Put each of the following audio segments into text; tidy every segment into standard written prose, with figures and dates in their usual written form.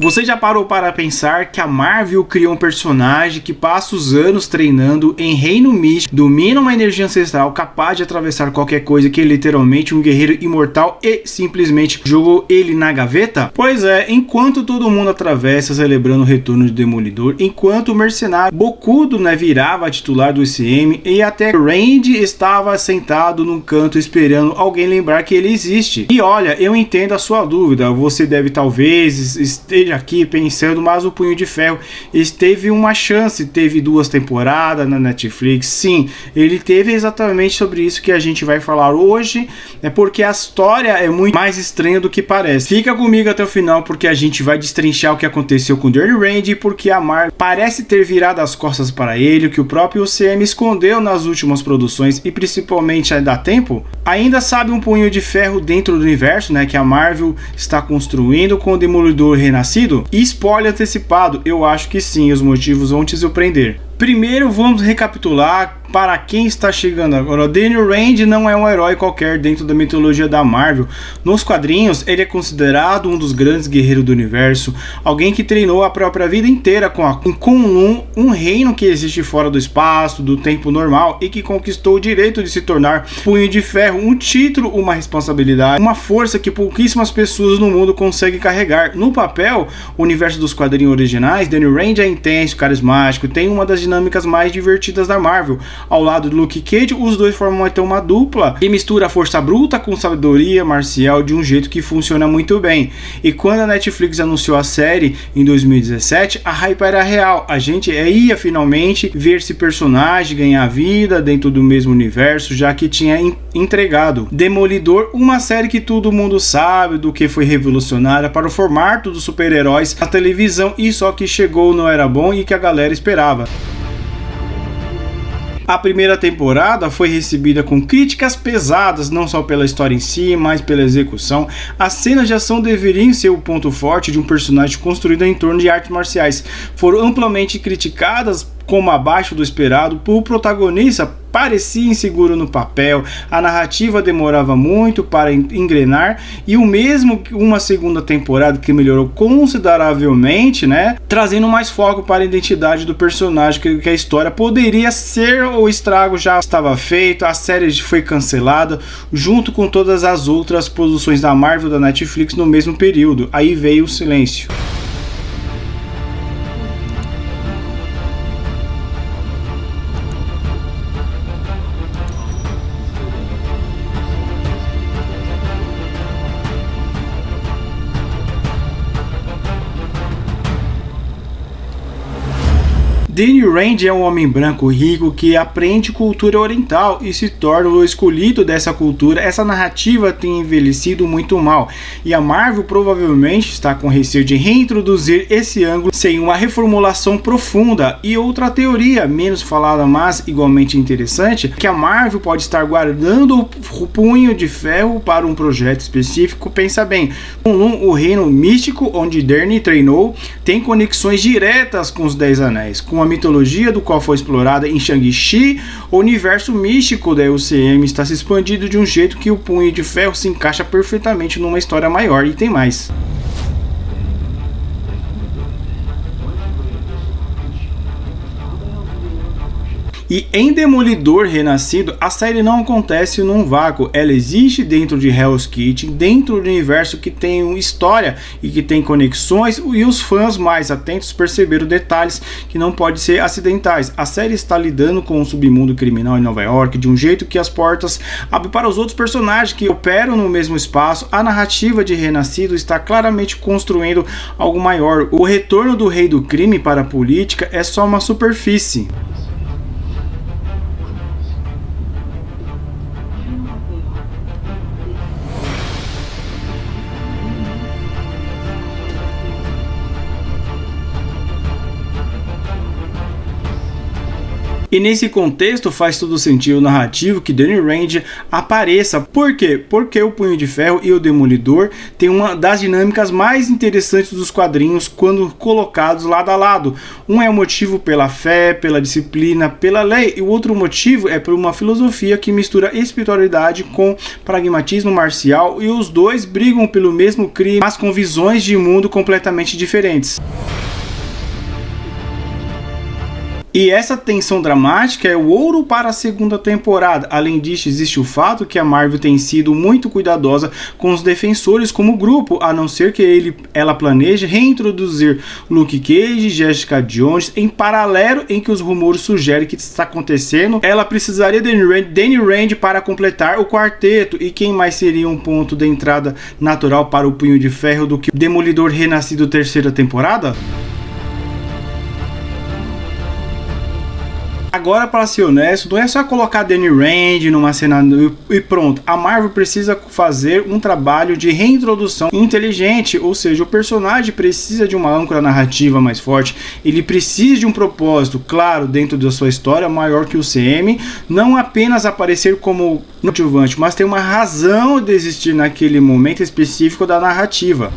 Você já parou para pensar que a Marvel criou um personagem que passa os anos treinando em reino místico, domina uma energia ancestral capaz de atravessar qualquer coisa, que é literalmente um guerreiro imortal e simplesmente jogou ele na gaveta? Pois é, enquanto todo mundo atravessa celebrando o retorno de Demolidor, enquanto o mercenário bocudo, virava titular do UCM e até Randy estava sentado num canto esperando alguém lembrar que ele existe. E olha, eu entendo a sua dúvida, você deve talvez esteja aqui pensando, mas o Punho de Ferro teve uma chance, teve 2 temporadas na Netflix. Sim, ele teve exatamente sobre isso que a gente vai falar hoje, porque a história é muito mais estranha do que parece. Fica comigo até o final, porque a gente vai destrinchar o que aconteceu com Danny Rand, porque a Marvel parece ter virado as costas para ele, que o próprio UCM escondeu nas últimas produções e principalmente ainda dá tempo. Ainda sabe um Punho de Ferro dentro do universo, que a Marvel está construindo com o Demolidor renascido? E spoiler antecipado, eu acho que sim, os motivos vão te surpreender. Primeiro vamos recapitular para quem está chegando agora. Danny Rand não é um herói qualquer dentro da mitologia da Marvel. Nos quadrinhos ele é considerado um dos grandes guerreiros do universo, alguém que treinou a própria vida inteira com a Kunlun, um reino que existe fora do espaço, do tempo normal, e que conquistou o direito de se tornar Punho de Ferro, um título, uma responsabilidade, uma força que pouquíssimas pessoas no mundo conseguem carregar. No papel, o universo dos quadrinhos originais, Danny Rand é intenso, carismático, tem uma das dinâmicas mais divertidas da Marvel. Ao lado do Luke Cage, os dois formam até uma dupla e mistura a força bruta com sabedoria marcial de um jeito que funciona muito bem. E quando a Netflix anunciou a série em 2017, a hype era real. A gente ia finalmente ver esse personagem ganhar vida dentro do mesmo universo, já que tinha entregado Demolidor, uma série que todo mundo sabe do que foi revolucionária para o formato dos super-heróis na televisão, e só que chegou não era bom e que a galera esperava. A primeira temporada foi recebida com críticas pesadas, não só pela história em si, mas pela execução. As cenas de ação deveriam ser o ponto forte de um personagem construído em torno de artes marciais. Foram amplamente criticadas como abaixo do esperado, o protagonista parecia inseguro no papel, a narrativa demorava muito para engrenar, e o mesmo uma segunda temporada que melhorou consideravelmente, trazendo mais foco para a identidade do personagem, que a história poderia ser, o estrago já estava feito, a série foi cancelada, junto com todas as outras produções da Marvel da Netflix no mesmo período. Aí veio o silêncio. Danny Rand é um homem branco rico que aprende cultura oriental e se torna o escolhido dessa cultura. Essa narrativa tem envelhecido muito mal, e a Marvel provavelmente está com receio de reintroduzir esse ângulo sem uma reformulação profunda. E outra teoria, menos falada mas igualmente interessante, que a Marvel pode estar guardando o Punho de Ferro para um projeto específico. Pensa bem, o reino místico onde Danny treinou tem conexões diretas com os 10 Anéis, com a mitologia do qual foi explorada em Shang-Chi. O universo místico da UCM está se expandindo de um jeito que o Punho de Ferro se encaixa perfeitamente numa história maior. E tem mais. E em Demolidor Renascido, a série não acontece num vácuo, ela existe dentro de Hell's Kitchen, dentro do universo que tem uma história e que tem conexões, e os fãs mais atentos perceberam detalhes que não podem ser acidentais. A série está lidando com o submundo criminal em Nova York de um jeito que as portas abrem para os outros personagens que operam no mesmo espaço. A narrativa de Renascido está claramente construindo algo maior. O retorno do rei do crime para a política é só uma superfície. E nesse contexto faz todo sentido narrativo que Danny Rand apareça. Por quê? Porque o Punho de Ferro e o Demolidor têm uma das dinâmicas mais interessantes dos quadrinhos quando colocados lado a lado. Um é o motivo pela fé, pela disciplina, pela lei, e o outro motivo é por uma filosofia que mistura espiritualidade com pragmatismo marcial, e os dois brigam pelo mesmo crime, mas com visões de mundo completamente diferentes. E essa tensão dramática é o ouro para a segunda temporada. Além disso, existe o fato que a Marvel tem sido muito cuidadosa com os defensores como grupo, a não ser que ela planeje reintroduzir Luke Cage e Jessica Jones em paralelo, em que os rumores sugerem que está acontecendo. Ela precisaria de Danny Rand para completar o quarteto, e quem mais seria um ponto de entrada natural para o Punho de Ferro do que o Demolidor renascido terceira temporada? Agora, para ser honesto, não é só colocar Danny Rand numa cena e pronto. A Marvel precisa fazer um trabalho de reintrodução inteligente, ou seja, o personagem precisa de uma âncora narrativa mais forte, ele precisa de um propósito, claro, dentro da sua história, maior que o CM, não apenas aparecer como coadjuvante, mas ter uma razão de existir naquele momento específico da narrativa.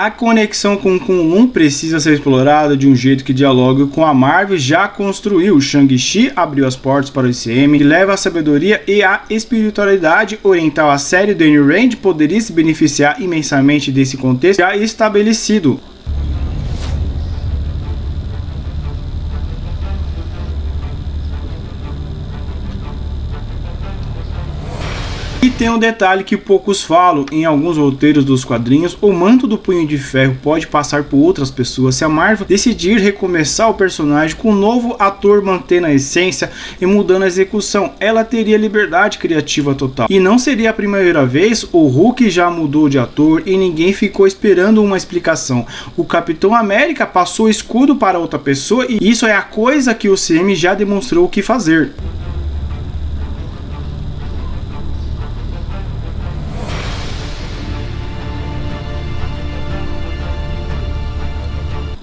A conexão com o Kunlun precisa ser explorada de um jeito que dialogue com a Marvel já construiu. Shang-Chi abriu as portas para o ICM e leva a sabedoria e a espiritualidade oriental. A série Danny Rand poderia se beneficiar imensamente desse contexto já estabelecido. E tem um detalhe que poucos falam: em alguns roteiros dos quadrinhos, o manto do Punho de Ferro pode passar por outras pessoas. Se a Marvel decidir recomeçar o personagem com um novo ator, mantendo a essência e mudando a execução, ela teria liberdade criativa total. E não seria a primeira vez. O Hulk já mudou de ator e ninguém ficou esperando uma explicação. O Capitão América passou o escudo para outra pessoa, e isso é a coisa que o CM já demonstrou o que fazer.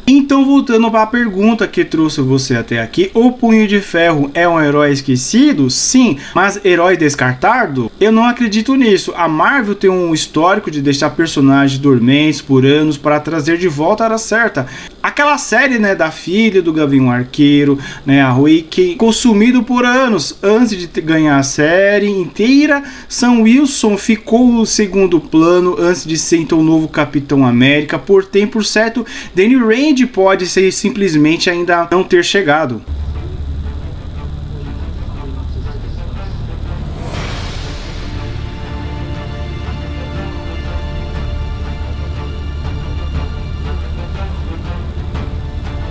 Então, voltando para a pergunta que trouxe você até aqui, o Punho de Ferro é um herói esquecido? Sim, mas herói descartado? Eu não acredito nisso. A Marvel tem um histórico de deixar personagens dormentes por anos para trazer de volta a hora certa. Aquela série, né, da filha do Gavião Arqueiro, né, a Wiccan, ficou sumido por anos. Antes de ganhar a série inteira, Sam Wilson ficou no segundo plano antes de ser então o novo Capitão América. Por tempo certo, Danny Rand pode ser simplesmente ainda não ter chegado.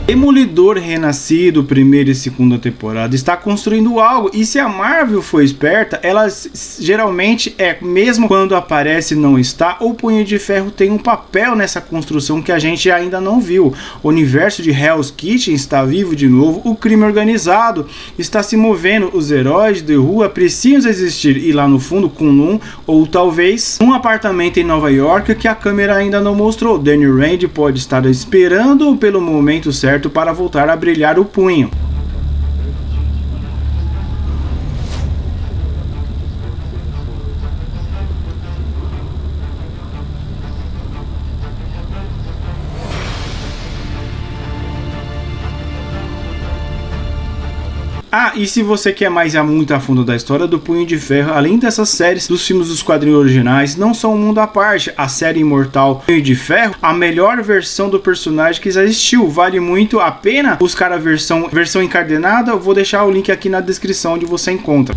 Demolidor renascido, primeira e segunda temporada, está construindo algo, e se a Marvel for esperta, ela geralmente mesmo quando aparece não está, o Punho de Ferro tem um papel nessa construção que a gente ainda não viu. O universo de Hell's Kitchen está vivo de novo, o crime organizado está se movendo, os heróis de rua precisam existir, e lá no fundo Kunlun, ou talvez um apartamento em Nova York que a câmera ainda não mostrou. Danny Rand pode estar esperando pelo momento certo para voltar a brilhar o punho. Ah, e se você quer mais ir muito a fundo da história do Punho de Ferro, além dessas séries dos filmes dos quadrinhos originais, não são um mundo à parte. A série imortal Punho de Ferro, a melhor versão do personagem que já existiu. Vale muito a pena buscar a versão encadenada. Eu vou deixar o link aqui na descrição onde você encontra.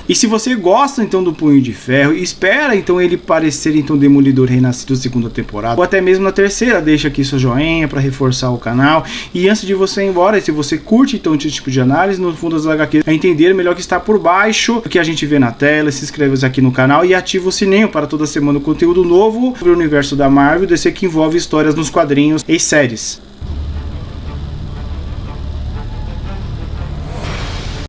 E se você gosta então do Punho de Ferro, espera então ele parecer então Demolidor Renascido segunda temporada, ou até mesmo na terceira, deixa aqui seu joinha para reforçar o canal. E antes de você ir embora, se você curte então esse tipo de análise, no fundo das HQs, a entender melhor que está por baixo do que a gente vê na tela, se inscreve aqui no canal e ativa o sininho para toda semana conteúdo novo sobre o universo da Marvel, DC que envolve histórias nos quadrinhos e séries.